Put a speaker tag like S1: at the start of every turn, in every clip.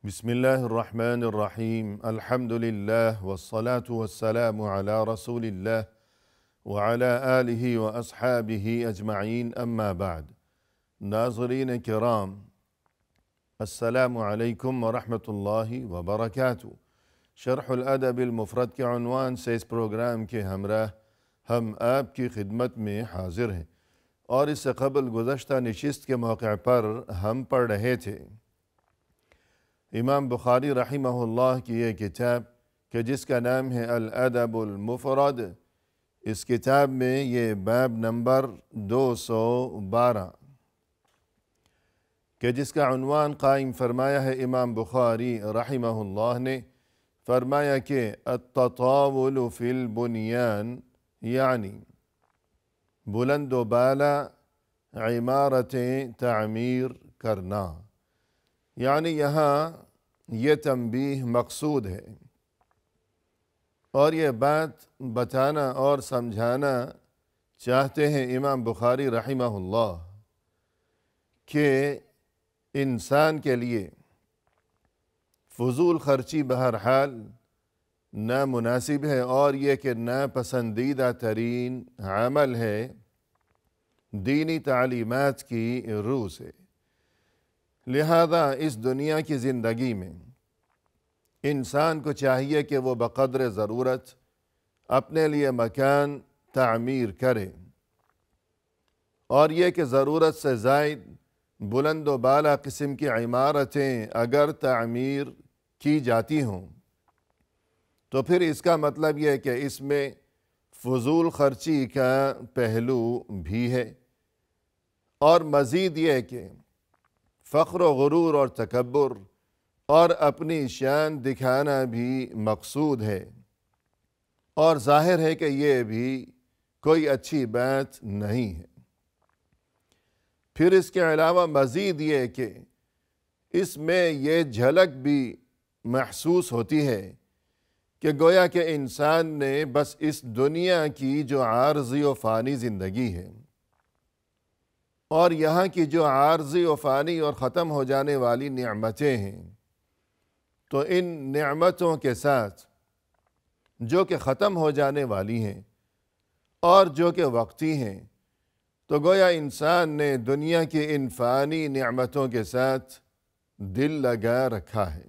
S1: بسم الله الرحمن الرحيم الحمد لله والصلاة والسلام على رسول الله وعلى آله وأصحابه أجمعين أما بعد ناظرین کرام السلام علیکم ورحمۃ اللہ وبرکاتہ۔ شرح الادب المفرد کے عنوان سے اس پروگرام کے ہمراہ ہم آپ کی خدمت میں حاضر ہیں، اور اس سے قبل گزشتہ نشست کے موقع پر ہم پڑھ رہے تھے امام بخاری رحمہ اللہ کی یہ کتاب کہ جس کا نام ہے الادب المفرد۔ اس کتاب میں یہ باب نمبر 212 کہ جس کا عنوان قائم فرمایا ہے امام بخاری رحمہ اللہ نے، فرمایا کہ التطاول فی البنیان، یعنی بلند و بالا عمارتیں تعمیر کرنا، یعنی یہاں یہ تنبیہ مقصود ہے اور یہ بات بتانا اور سمجھانا چاہتے ہیں امام بخاری رحمہ اللہ کہ انسان کے لیے فضول خرچی بہرحال نامناسب ہے، اور یہ کہ ناپسندیدہ ترین عمل ہے دینی تعلیمات کی روح سے۔ لہذا اس دنیا کی زندگی میں انسان کو چاہیے کہ وہ بقدر ضرورت اپنے لیے مکان تعمیر کرے، اور یہ کہ ضرورت سے زائد بلند و بالا قسم کی عمارتیں اگر تعمیر کی جاتی ہوں تو پھر اس کا مطلب یہ کہ اس میں فضول خرچی کا پہلو بھی ہے، اور مزید یہ کہ فخر و غرور اور تکبر اور اپنی شان دکھانا بھی مقصود ہے، اور ظاہر ہے کہ یہ بھی کوئی اچھی بات نہیں ہے۔ پھر اس کے علاوہ مزید یہ کہ اس میں یہ جھلک بھی محسوس ہوتی ہے کہ گویا کہ انسان نے بس اس دنیا کی جو عارضی و فانی زندگی ہے اور یہاں کی جو عارضی و فانی اور ختم ہو جانے والی نعمتیں ہیں، تو ان نعمتوں کے ساتھ جو کہ ختم ہو جانے والی ہیں اور جو کہ وقتی ہیں، تو گویا انسان نے دنیا کی ان فانی نعمتوں کے ساتھ دل لگا رکھا ہے،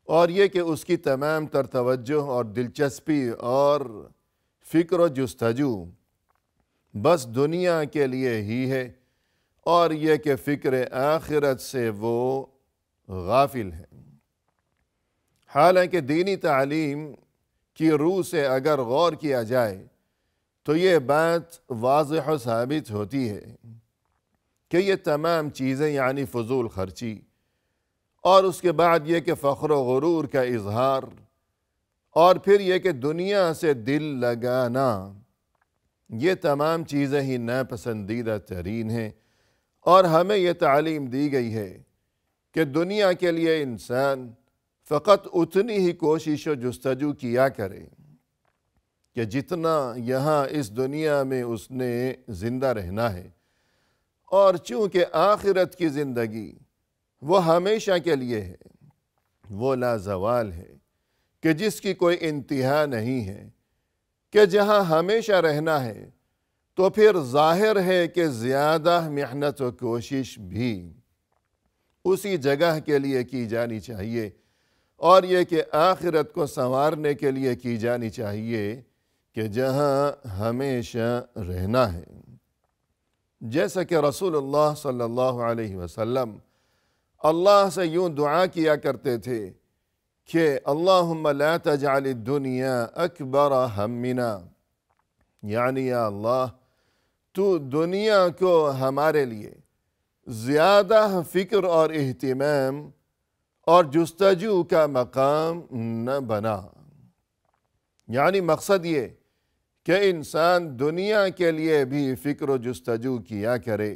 S1: اور یہ کہ اس کی تمام تر توجہ اور دلچسپی اور فکر و جستجو بس دنیا کے لیے ہی ہے، اور یہ کہ فکر آخرت سے وہ غافل ہے۔ حالانکہ دینی تعلیم کی روح سے اگر غور کیا جائے تو یہ بات واضح و ثابت ہوتی ہے کہ یہ تمام چیزیں، یعنی فضول خرچی اور اس کے بعد یہ کہ فخر و غرور کا اظہار اور پھر یہ کہ دنیا سے دل لگانا، یہ تمام چیزیں ہی ناپسندیدہ ترین ہیں، اور ہمیں یہ تعلیم دی گئی ہے کہ دنیا کے لیے انسان فقط اتنی ہی کوشش و جستجو کیا کرے کہ جتنا یہاں اس دنیا میں اس نے زندہ رہنا ہے، اور چونکہ آخرت کی زندگی وہ ہمیشہ کے لیے ہے، وہ لازوال ہے کہ جس کی کوئی انتہا نہیں ہے، کہ جہاں ہمیشہ رہنا ہے تو پھر ظاہر ہے کہ زیادہ محنت و کوشش بھی اسی جگہ کے لیے کی جانی چاہیے، اور یہ کہ آخرت کو سنوارنے کے لیے کی جانی چاہیے کہ جہاں ہمیشہ رہنا ہے۔ جیسا کہ رسول اللہ صلی اللہ علیہ وسلم اللہ سے یوں دعا کیا کرتے تھے کہ اللہم لا تجعل الدنیا اکبر ہمنا، یعنی یا اللہ تو دنیا کو ہمارے لیے زیادہ فکر اور اہتمام اور جستجو کا مقام نہ بنا۔ یعنی مقصد یہ کہ انسان دنیا کے لیے بھی فکر و جستجو کیا کرے،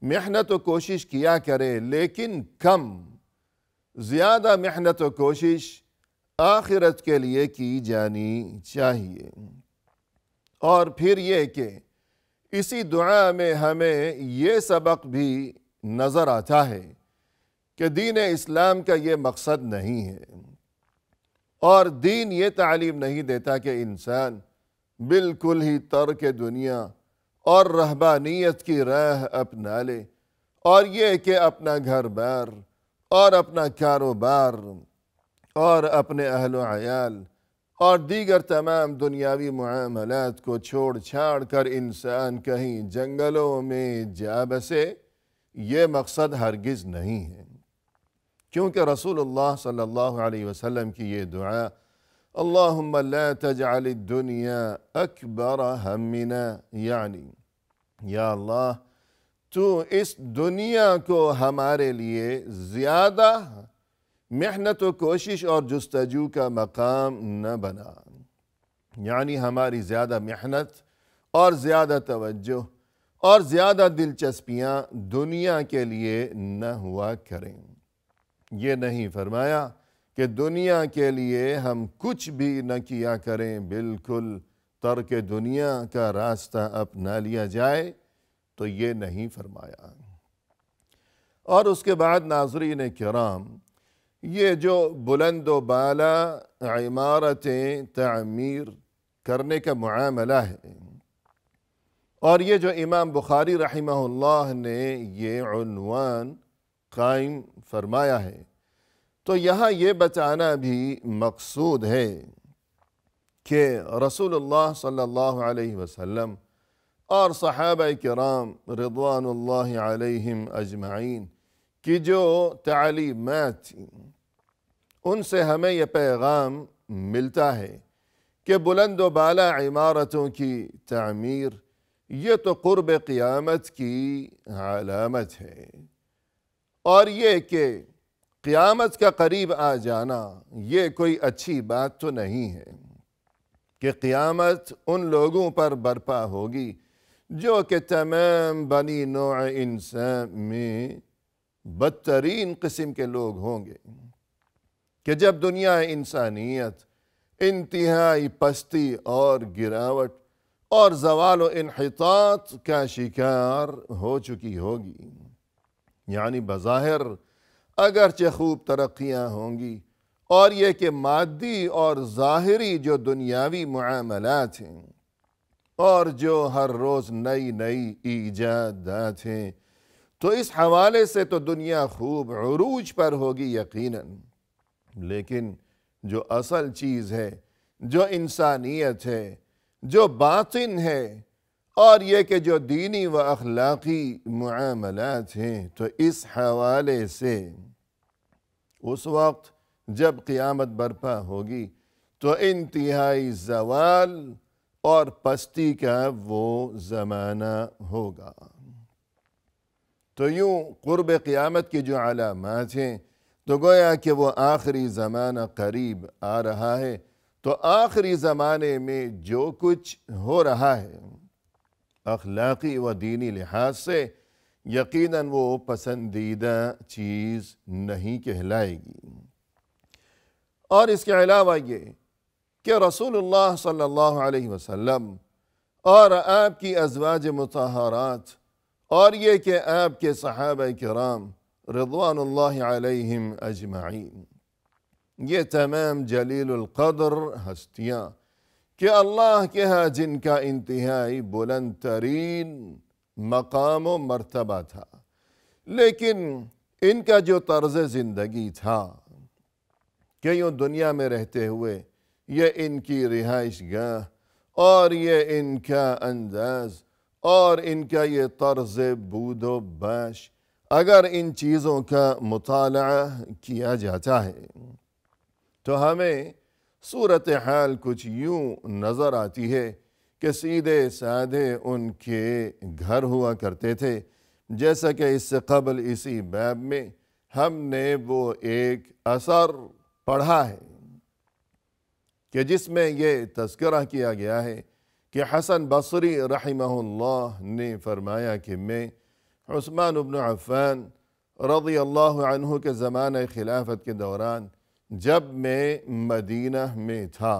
S1: محنت و کوشش کیا کرے، لیکن کم، زیادہ محنت و کوشش آخرت کے لیے کی جانی چاہیے۔ اور پھر یہ کہ اسی دعا میں ہمیں یہ سبق بھی نظر آتا ہے کہ دین اسلام کا یہ مقصد نہیں ہے، اور دین یہ تعلیم نہیں دیتا کہ انسان بالکل ہی ترک دنیا اور رہبانیت کی راہ اپنا لے، اور یہ کہ اپنا گھر بار اور اپنا کاروبار اور اپنے اہل و عیال اور دیگر تمام دنیاوی معاملات کو چھوڑ چھاڑ کر انسان کہیں جنگلوں میں جا بسے۔ یہ مقصد ہرگز نہیں ہے، کیونکہ رسول اللہ صلی اللہ علیہ وسلم کی یہ دعا، اللہم لا تجعل الدنیا اکبر ہمنا، یعنی یا اللہ تو اس دنیا کو ہمارے لیے زیادہ محنت و کوشش اور جستجو کا مقام نہ بنا، یعنی ہماری زیادہ محنت اور زیادہ توجہ اور زیادہ دلچسپیاں دنیا کے لیے نہ ہوا کریں۔ یہ نہیں فرمایا کہ دنیا کے لیے ہم کچھ بھی نہ کیا کریں، بالکل ترک دنیا کا راستہ اپنا لیا جائے، تو یہ نہیں فرمایا۔ اور اس کے بعد ناظرین کرام، یہ جو بلند و بالا عمارتیں تعمیر کرنے کا معاملہ ہے، اور یہ جو امام بخاری رحمہ اللہ نے یہ عنوان قائم فرمایا ہے، تو یہاں یہ بتانا بھی مقصود ہے کہ رسول اللہ صلی اللہ علیہ وسلم اور صحابہ کرام رضوان اللہ علیہم اجمعین کی جو تعلیمات تھیں، ان سے ہمیں یہ پیغام ملتا ہے کہ بلند و بالا عمارتوں کی تعمیر یہ تو قرب قیامت کی علامت ہے، اور یہ کہ قیامت کا قریب آ جانا یہ کوئی اچھی بات تو نہیں ہے کہ قیامت ان لوگوں پر برپا ہوگی جو کہ تمام بنی نوع انسان میں بدترین قسم کے لوگ ہوں گے، کہ جب دنیا انسانیت انتہائی پستی اور گراوٹ اور زوال و انحطاط کا شکار ہو چکی ہوگی، یعنی بظاہر اگرچہ خوب ترقیاں ہوں گی، اور یہ کہ مادی اور ظاہری جو دنیاوی معاملات ہیں اور جو ہر روز نئی نئی ایجادات ہیں، تو اس حوالے سے تو دنیا خوب عروج پر ہوگی یقیناً، لیکن جو اصل چیز ہے، جو انسانیت ہے، جو باطن ہے، اور یہ کہ جو دینی و اخلاقی معاملات ہیں، تو اس حوالے سے اس وقت جب قیامت برپا ہوگی تو انتہائی زوال اور پستی کا وہ زمانہ ہوگا۔ تو یوں قرب قیامت کی جو علامات ہیں، تو گویا کہ وہ آخری زمانہ قریب آ رہا ہے، تو آخری زمانے میں جو کچھ ہو رہا ہے اخلاقی و دینی لحاظ سے، یقیناً وہ پسندیدہ چیز نہیں کہلائے گی۔ اور اس کے علاوہ یہ کہ رسول اللہ صلی اللہ علیہ وسلم اور آپ کی ازواج مطہرات اور یہ کہ آپ کے صحابہ کرام رضوان اللہ علیہم اجمعین، یہ تمام جلیل القدر ہستیاں کہ اللہ کے ہاں جن کا انتہائی بلند ترین مقام و مرتبہ تھا، لیکن ان کا جو طرز زندگی تھا کہ یوں دنیا میں رہتے ہوئے یہ ان کی رہائش گاہ اور یہ ان کا انداز اور ان کا یہ طرز بود و باش، اگر ان چیزوں کا مطالعہ کیا جاتا ہے تو ہمیں صورتحال کچھ یوں نظر آتی ہے کہ سیدھے سادھے ان کے گھر ہوا کرتے تھے، جیسا کہ اس سے قبل اسی باب میں ہم نے وہ ایک اثر پڑھا ہے کہ جس میں یہ تذکرہ کیا گیا ہے کہ حسن بصری رحمہ اللہ نے فرمایا کہ میں عثمان بن عفان رضی اللہ عنہ کے زمانہ خلافت کے دوران جب میں مدینہ میں تھا،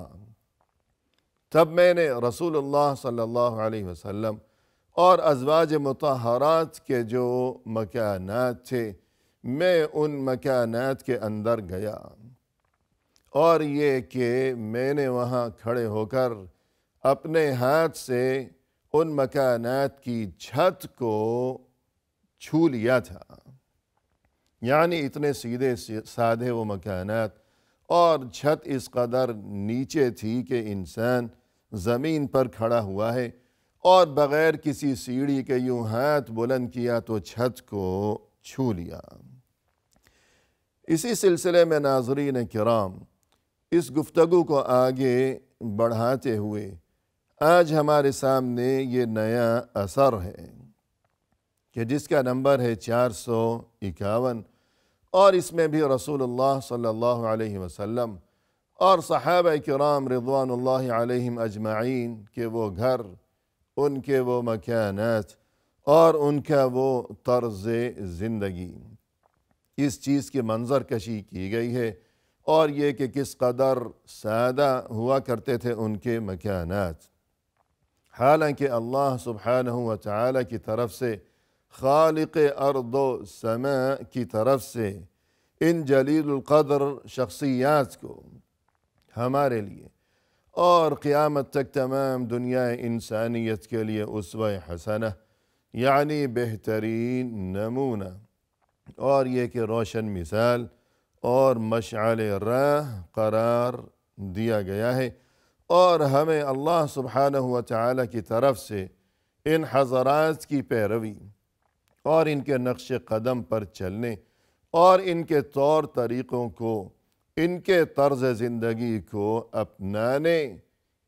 S1: تب میں نے رسول اللہ صلی اللہ علیہ وسلم اور ازواج مطہرات کے جو مکانات تھے میں ان مکانات کے اندر گیا اور یہ کہ میں نے وہاں کھڑے ہو کر اپنے ہاتھ سے ان مکانات کی چھت کو چھو لیا تھا۔ یعنی اتنے سیدھے سادھے وہ مکانات، اور چھت اس قدر نیچے تھی کہ انسان زمین پر کھڑا ہوا ہے اور بغیر کسی سیڑھی کے یوں ہاتھ بلند کیا تو چھت کو چھو لیا۔ اسی سلسلے میں ناظرین کرام، اس گفتگو کو آگے بڑھاتے ہوئے آج ہمارے سامنے یہ نیا اثر ہے کہ جس کا نمبر ہے 451، اور اس میں بھی رسول اللہ صلی اللہ علیہ وسلم اور صحابہ کرام رضوان اللہ علیہم اجمعین کے وہ گھر، ان کے وہ مکانات اور ان کا وہ طرز زندگی، اس چیز کی منظر کشی کی گئی ہے، اور یہ کہ کس قدر سادہ ہوا کرتے تھے ان کے مکانات، حالانکہ اللہ سبحانہ و تعالی کی طرف سے، خالق ارض و سماء کی طرف سے ان جلیل القدر شخصیات کو ہمارے لیے اور قیامت تک تمام دنیا انسانیت کے لیے اسوہ حسنہ، یعنی بہترین نمونہ، اور یہ کہ روشن مثال اور مشعل راہ قرار دیا گیا ہے، اور ہمیں اللہ سبحانہ و تعالی کی طرف سے ان حضرات کی پیروی اور ان کے نقش قدم پر چلنے اور ان کے طور طریقوں کو، ان کے طرز زندگی کو اپنانے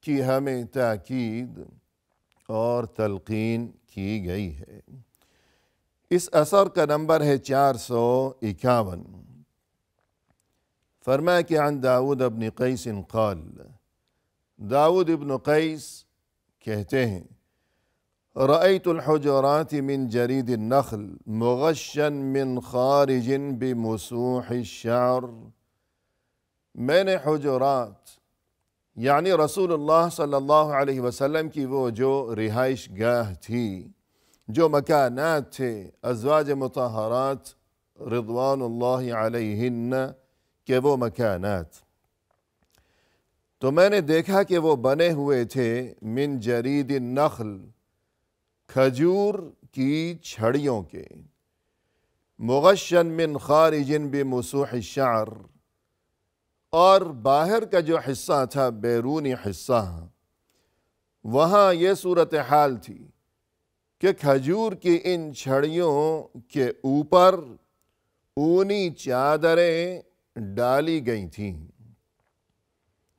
S1: کی ہمیں تاکید اور تلقین کی گئی ہے۔ اس اثر کا نمبر ہے 451۔ فرمایا کہ عن داود ابن قیس قال، داود ابن قیس کہتے ہیں، رأيت الحجرات من جريد النخل مغشا من خارج بمسوح الشعر، میں نے حجرات یعنی رسول اللہ صلی اللہ علیہ وسلم کی وہ جو رہائش گاہ تھی، جو مکانات تھے ازواج مطہرات رضوان اللہ علیہن کے وہ مکانات، تو میں نے دیکھا کہ وہ بنے ہوئے تھے من جرید النخل، کھجور کی چھڑیوں کے، مغشن من خارج بمسوح الشعر، اور باہر کا جو حصہ تھا، بیرونی حصہ، وہاں یہ صورتحال تھی کہ کھجور کی ان چھڑیوں کے اوپر اونی چادریں ڈالی گئی تھیں۔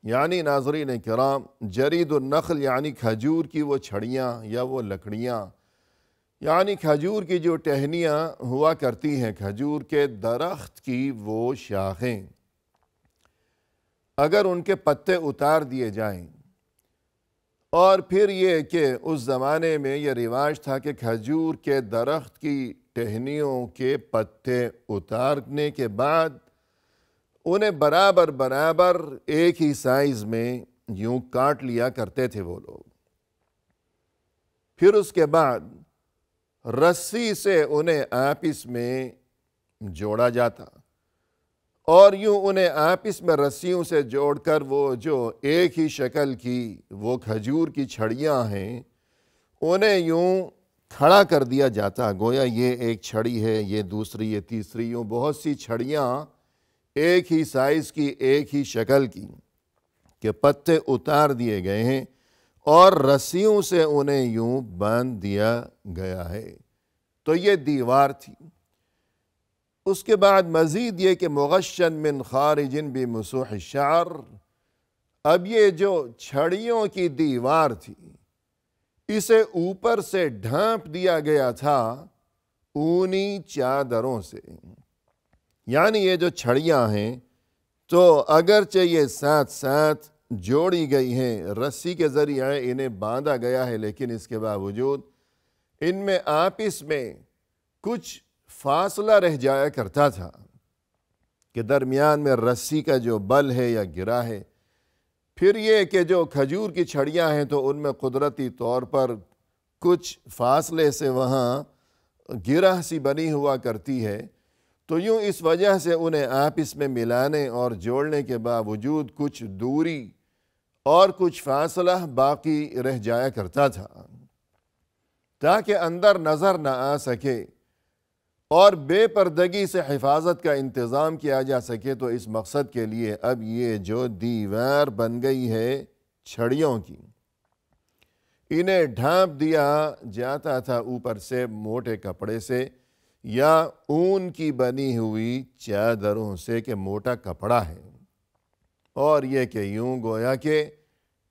S1: یعنی ناظرین کرام، جرید النخل یعنی کھجور کی وہ چھڑیاں یا وہ لکڑیاں، یعنی کھجور کی جو ٹہنیاں ہوا کرتی ہیں، کھجور کے درخت کی وہ شاخیں، اگر ان کے پتے اتار دیے جائیں، اور پھر یہ کہ اس زمانے میں یہ رواج تھا کہ کھجور کے درخت کی ٹہنیوں کے پتے اتارنے کے بعد انہیں برابر برابر ایک ہی سائز میں یوں کاٹ لیا کرتے تھے وہ لوگ، پھر اس کے بعد رسی سے انہیں آپس میں جوڑا جاتا، اور یوں انہیں آپس میں رسیوں سے جوڑ کر وہ جو ایک ہی شکل کی وہ کھجور کی چھڑیاں ہیں، انہیں یوں کھڑا کر دیا جاتا، گویا یہ ایک چھڑی ہے، یہ دوسری، یہ تیسری، یوں بہت سی چھڑیاں ایک ہی سائز کی، ایک ہی شکل کی، کہ پتے اتار دیے گئے ہیں اور رسیوں سے انہیں یوں باندھ دیا گیا ہے۔ تو یہ دیوار تھی۔ اس کے بعد مزید یہ کہ مغشن من خارج بمسوح الشعر، اب یہ جو چھڑیوں کی دیوار تھی، اسے اوپر سے ڈھانپ دیا گیا تھا اونی چادروں سے۔ یعنی یہ جو چھڑیاں ہیں تو اگرچہ یہ ساتھ ساتھ جوڑی گئی ہیں، رسی کے ذریعے انہیں باندھا گیا ہے، لیکن اس کے باوجود ان میں آپس میں کچھ فاصلہ رہ جایا کرتا تھا کہ درمیان میں رسی کا جو بل ہے یا گرہ ہے۔ پھر یہ کہ جو کھجور کی چھڑیاں ہیں تو ان میں قدرتی طور پر کچھ فاصلے سے وہاں گرہ سی بنی ہوا کرتی ہے، تو یوں اس وجہ سے انہیں آپس میں ملانے اور جوڑنے کے باوجود کچھ دوری اور کچھ فاصلہ باقی رہ جایا کرتا تھا تاکہ اندر نظر نہ آ سکے اور بے پردگی سے حفاظت کا انتظام کیا جا سکے۔ تو اس مقصد کے لیے اب یہ جو دیوار بن گئی ہے چھڑیوں کی، انہیں ڈھانپ دیا جاتا تھا اوپر سے موٹے کپڑے سے یا اون کی بنی ہوئی چادروں سے کہ موٹا کپڑا ہے، اور یہ کہ یوں گویا کہ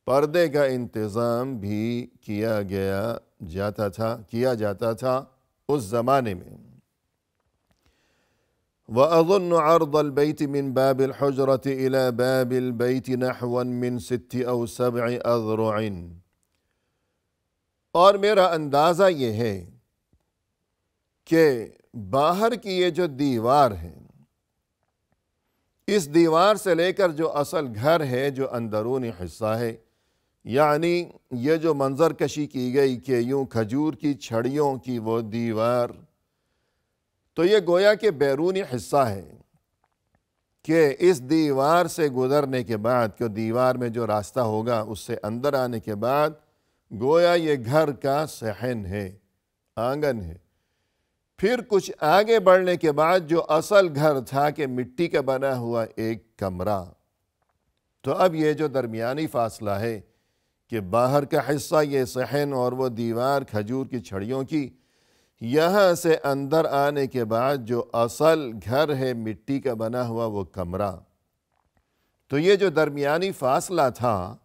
S1: پردے کا انتظام بھی کیا جاتا تھا اس زمانے میں۔ وَأَظُنُّ عَرْضَ الْبَيْتِ مِنْ بَابِ الْحُجْرَةِ إِلَى بَابِ الْبَيْتِ نَحْوًا مِنْ 6 أو 7 أذرع۔ اور میرا اندازہ یہ ہے کہ باہر کی یہ جو دیوار ہے، اس دیوار سے لے کر جو اصل گھر ہے، جو اندرونی حصہ ہے، یعنی یہ جو منظر کشی کی گئی کہ یوں کھجور کی چھڑیوں کی وہ دیوار، تو یہ گویا کہ بیرونی حصہ ہے کہ اس دیوار سے گزرنے کے بعد، کہ دیوار میں جو راستہ ہوگا اس سے اندر آنے کے بعد گویا یہ گھر کا صحن ہے، آنگن ہے۔ پھر کچھ آگے بڑھنے کے بعد جو اصل گھر تھا کہ مٹی کا بنا ہوا ایک کمرہ، تو اب یہ جو درمیانی فاصلہ ہے کہ باہر کا حصہ یہ صحن اور وہ دیوار کھجور کی چھڑیوں کی، یہاں سے اندر آنے کے بعد جو اصل گھر ہے مٹی کا بنا ہوا وہ کمرہ، تو یہ جو درمیانی فاصلہ تھا،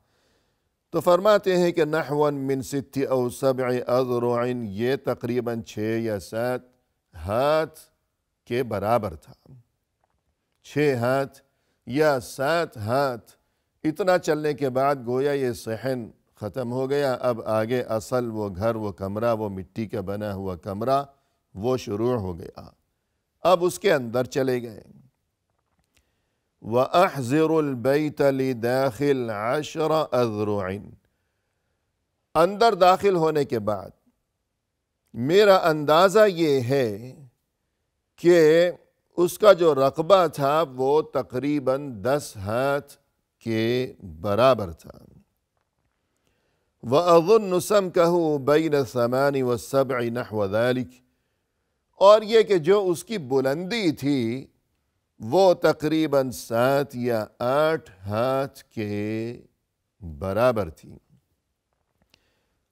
S1: تو فرماتے ہیں کہ نحواً من 6 أو 7 أذرع، یہ تقریباً 6 یا 7 ہاتھ کے برابر تھا۔ 6 ہاتھ یا 7 ہاتھ، اتنا چلنے کے بعد گویا یہ صحن ختم ہو گیا۔ اب آگے اصل وہ گھر، وہ کمرہ، وہ مٹی کا بنا ہوا کمرہ وہ شروع ہو گیا۔ اب اس کے اندر چلے گئے۔ وَأَحْزِرُ الْبَيْتَ لِدَاخِلْ 10 أذرع، اندر داخل ہونے کے بعد میرا اندازہ یہ ہے کہ اس کا جو رقبہ تھا وہ تقریباً 10 ہاتھ کے برابر تھا۔ وَأَظُنُّ سَمْكَهُ بَيْنَ 8 و 7 نحو ذلك، اور یہ کہ جو اس کی بلندی تھی وہ تقریباً 7 یا 8 ہاتھ کے برابر تھی۔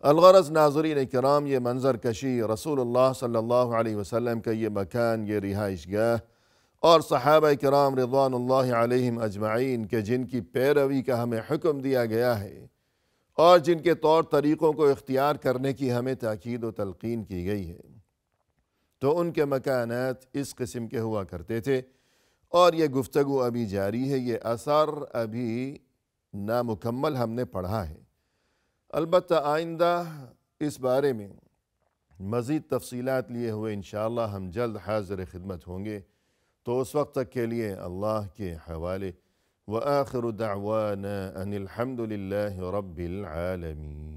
S1: الغرض ناظرین کرام، یہ منظر کشی رسول اللہ صلی اللہ علیہ وسلم کا یہ مکان، یہ رہائش گاہ، اور صحابہ کرام رضوان اللہ علیہم اجمعین کے جن کی پیروی کا ہمیں حکم دیا گیا ہے اور جن کے طور طریقوں کو اختیار کرنے کی ہمیں تاکید و تلقین کی گئی ہے، تو ان کے مکانات اس قسم کے ہوا کرتے تھے۔ اور یہ گفتگو ابھی جاری ہے، یہ اثر ابھی نامکمل ہم نے پڑھا ہے۔ البتہ آئندہ اس بارے میں مزید تفصیلات لیے ہوئے انشاءاللہ ہم جلد حاضر خدمت ہوں گے، تو اس وقت تک کے لیے اللہ کے حوالے۔ وآخر دعوانا ان الحمد للہ رب العالمین۔